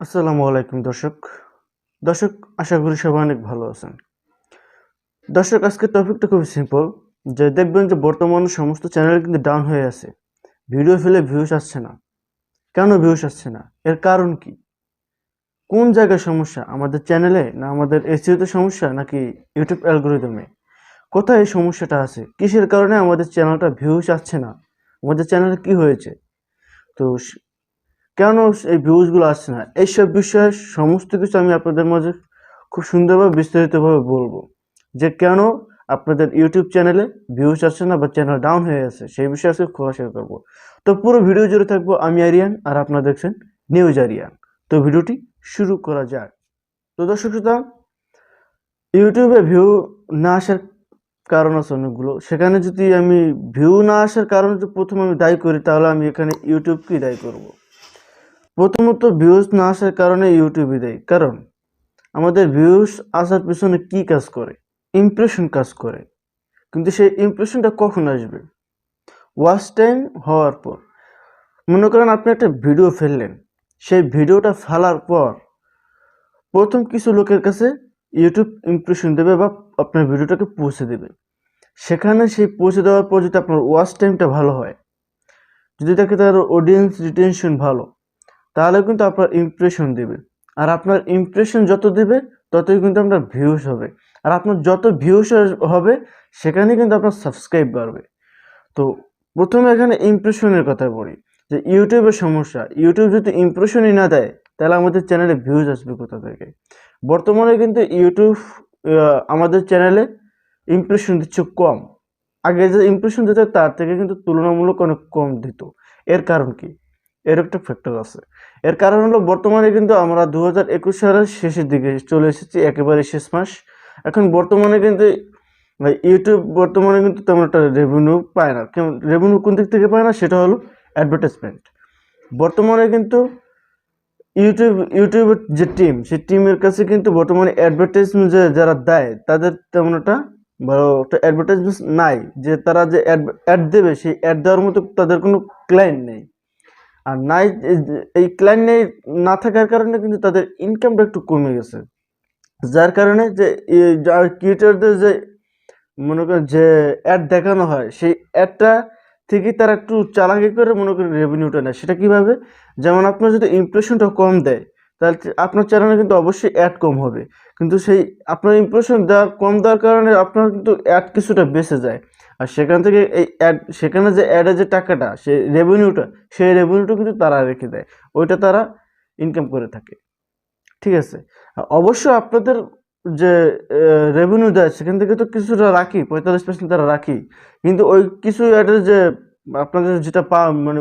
আসসালামু আলাইকুম দর্শক আশা করি সবাই অনেক ভালো আছেন। দর্শক আজকের টপিকটা খুবই সিম্পল, যে দেখবেন যে বর্তমানে সমস্ত চ্যানেল কিন্তু ডাউন হয়ে আছে, ভিডিও ফেলে ভিউজ আসছে না। কেন ভিউজ আসছে না? এর কারণ কি? কোন জায়গায় সমস্যা? আমাদের চ্যানেলে, না আমাদের এসইওতে সমস্যা, নাকি ইউটিউব অ্যালগরিদমে? কোথায় এই সমস্যাটা আছে? কিসের কারণে আমাদের চ্যানেলটা ভিউজ আসছে না? আমাদের চ্যানেলে কি হয়েছে? তো কেন এই ভিউজগুলো আসছে না, এইসব বিষয়ে সমস্ত কিছু আমি আপনাদের মাঝে খুব সুন্দরভাবে বিস্তারিতভাবে বলবো, যে কেন আপনাদের ইউটিউব চ্যানেলে ভিউজ আসছে না বা চ্যানেল ডাউন হয়ে আছে, সেই বিষয়ে আজকে খোলাসা করবো। তো পুরো ভিডিও জুড়ে থাকবো আমি আরিয়ান, আর আপনারা দেখছেন নিউজ আরিয়ান। তো ভিডিওটি শুরু করা যাক। তো দর্শক শ্রোতা, ইউটিউবে ভিউ না আসার কারণ আছে অনেকগুলো। সেখানে যদি আমি ভিউ না আসার কারণ যদি প্রথমে আমি দায়ী করি, তাহলে আমি এখানে ইউটিউবকেই দায়ী করব। প্রথমত ভিউজ না আসার কারণে ইউটিউবই দেয়, কারণ আমাদের ভিউজ আসার পিছনে কি কাজ করে? ইমপ্রেশন কাজ করে। কিন্তু সেই ইমপ্রেশনটা কখন আসবে? ওয়াচ টাইম হওয়ার পর। মনে করেন আপনি একটা ভিডিও ফেললেন, সেই ভিডিওটা ফেলার পর প্রথম কিছু লোকের কাছে ইউটিউব ইমপ্রেশন দেবে বা আপনার ভিডিওটাকে পৌঁছে দেবে। সেখানে সেই পৌঁছে দেওয়ার পর যদি আপনার ওয়াচ টাইমটা ভালো হয়, যদি দেখে তার অডিয়েন্স রিটেনশন ভালো, তাহলে কিন্তু আপনার ইমপ্রেশন দেবে। আর আপনার ইমপ্রেশন যত দেবে, ততই কিন্তু আপনার ভিউজ হবে। আর আপনার যত ভিউজ হবে, সেখানে কিন্তু আপনার সাবস্ক্রাইব বাড়বে। তো প্রথমে এখানে ইমপ্রেশনের কথা বলি, যে ইউটিউবের সমস্যা। ইউটিউব যদি ইমপ্রেশনই না দেয়, তাহলে আমাদের চ্যানেলে ভিউজ আসবে কোথা থেকে? বর্তমানে কিন্তু ইউটিউব আমাদের চ্যানেলে ইমপ্রেশন দিচ্ছে কম। আগে যে ইমপ্রেশন দিত, তার থেকে কিন্তু তুলনামূলক অনেক কম দিত। এর কারণ কি? এর একটা ফ্যাক্টর আছে। এর কারণ হলো, বর্তমানে কিন্তু আমরা 2021 সালের শেষের দিকে চলে এসেছি, একেবারে শেষ মাস। এখন বর্তমানে কিন্তু ইউটিউব বর্তমানে কিন্তু তেমন একটা রেভিনিউ পায় না। কেমন রেভিনিউ কোন দিক থেকে পায় না? সেটা হলো অ্যাডভার্টাইজমেন্ট। বর্তমানে কিন্তু ইউটিউবের যে টিম, সেই টিমের কাছে কিন্তু বর্তমানে অ্যাডভার্টাইজমেন্ট যারা দেয়, তাদের তেমন একটা ভালো একটা অ্যাডভার্টাইজমেন্ট নাই, যে তারা যে অ্যাড দেবে, সেই অ্যাড দেওয়ার মতো তাদের কোনো ক্লায়েন্ট নেই। আর নাই, এই ক্লায়েন্ট নেই, না থাকার কারণে কিন্তু তাদের ইনকামটা একটু কমে গেছে। যার কারণে যে ক্রিয়েটরদের যে মনে করেন যে অ্যাড দেখানো হয়, সেই অ্যাডটা থেকে তারা একটু চালাকি করে মনে করেন রেভিনিউটা নেয়। সেটা কিভাবে? যেমন আপনার যদি ইমপ্রেশনটা কম দেয়, তাহলে আপনার চ্যানেলে কিন্তু অবশ্যই অ্যাড কম হবে। কিন্তু সেই আপনার ইমপ্রেশন কম দেওয়ার কারণে আপনার কিন্তু অ্যাড কিছুটা বেঁচে যায়। আর সেখান থেকে এই অ্যাড, সেখানে যে অ্যাডের যে টাকাটা, সেই রেভিনিউটা, সেই রেভিনিউটা কিন্তু তারা রেখে দেয়। ওইটা তারা ইনকাম করে থাকে। ঠিক আছে? অবশ্য আপনাদের যে রেভিনিউ দেয়, সেখান থেকে তো কিছুটা রাখি, 45% তারা রাখি। কিন্তু ওই কিছু অ্যাডের যে আপনাদের যেটা মানে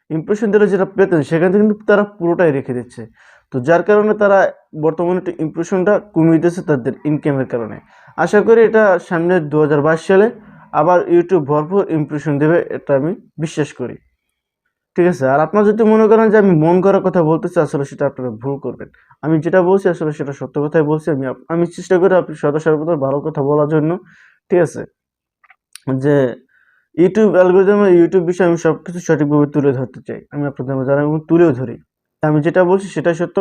ইমপ্রেশন দিলে যেটা পেতেন, সেখান থেকে কিন্তু তারা পুরোটাই রেখে দিচ্ছে। তো যার কারণে তারা বর্তমানে একটু ইমপ্রেশনটা কমিয়ে দিয়েছে তাদের ইনকামের কারণে। আশা করি এটা সামনে 2022 সালে আবার ইউটিউব ভরপুর ইমপ্রেশন দেবে, এটা আমি বিশ্বাস করি। ঠিক আছে? আর আপনারা যদি মনে করেন যে আমি মন গড়া কথা বলতেছি, আসলে সেটা আপনারা ভুল করবেন। আমি যেটা বলছি আসলে সেটা সত্য কথাই বলছি। আমি চেষ্টা করি আপনি সর্বদা ভালো কথা বলার জন্য। ঠিক আছে? যে ইউটিউব অ্যালগরিদম, ইউটিউব বিষয়ে আমি সবকিছু সঠিকভাবে তুলে ধরতে চাই। আমি আপনাদের মাঝে জানাই এবং তুলেও ধরি। আমি যেটা বলছি সেটাই সত্য।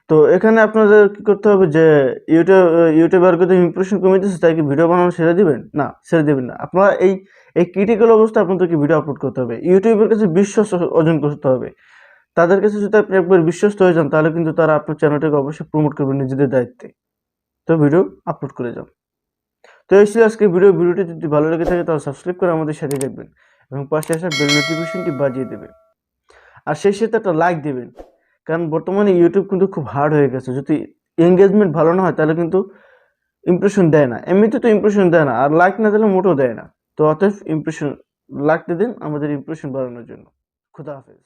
তো এখানে আপনাদের কি করতে হবে, যে ইউটিউব অ্যালগরিদম ইমপ্রেশন কমিয়ে দিচ্ছে, তাই কি ভিডিও বানানো ছেড়ে দিবেন? না, ছেড়ে দিবেন না। আপনারা এই ক্রিটিক্যাল অবস্থায় আপনাদেরকে ভিডিও আপলোড করতে হবে। ইউটিউবের কাছে বিশ্বাস অর্জন করতে হবে। তাদের কাছে যদি আপনি একবার বিশ্বস্ত হয়ে যান, তাহলে কিন্তু তারা আপনার চ্যানেলটাকে অবশ্যই প্রমোট করবে নিজেদের দায়িত্বে। তো ভিডিও আপলোড করে যান। তো এই ছিল আজকের ভিডিওটি যদি ভালো লেগে থাকে, তাহলে সাবস্ক্রাইব করে আমাদের সাথে দেখবেন এবং পাশে আসা বেল নোটিফিকেশনটি বাজিয়ে দেবেন। আর সেই সাথে একটা লাইক দেবেন, কারণ বর্তমানে ইউটিউব কিন্তু খুব হার্ড হয়ে গেছে। যদি এঙ্গেজমেন্ট ভালো না হয়, তাহলে কিন্তু ইমপ্রেশন দেয় না। এমনিতে তো ইমপ্রেশন দেয় না, আর লাইক না দিলে মোটেও দেয় না। তো অতএব ইমপ্রেশন লাগতে দিন আমাদের ইমপ্রেশন বাড়ানোর জন্য। খুদা হাফেজ।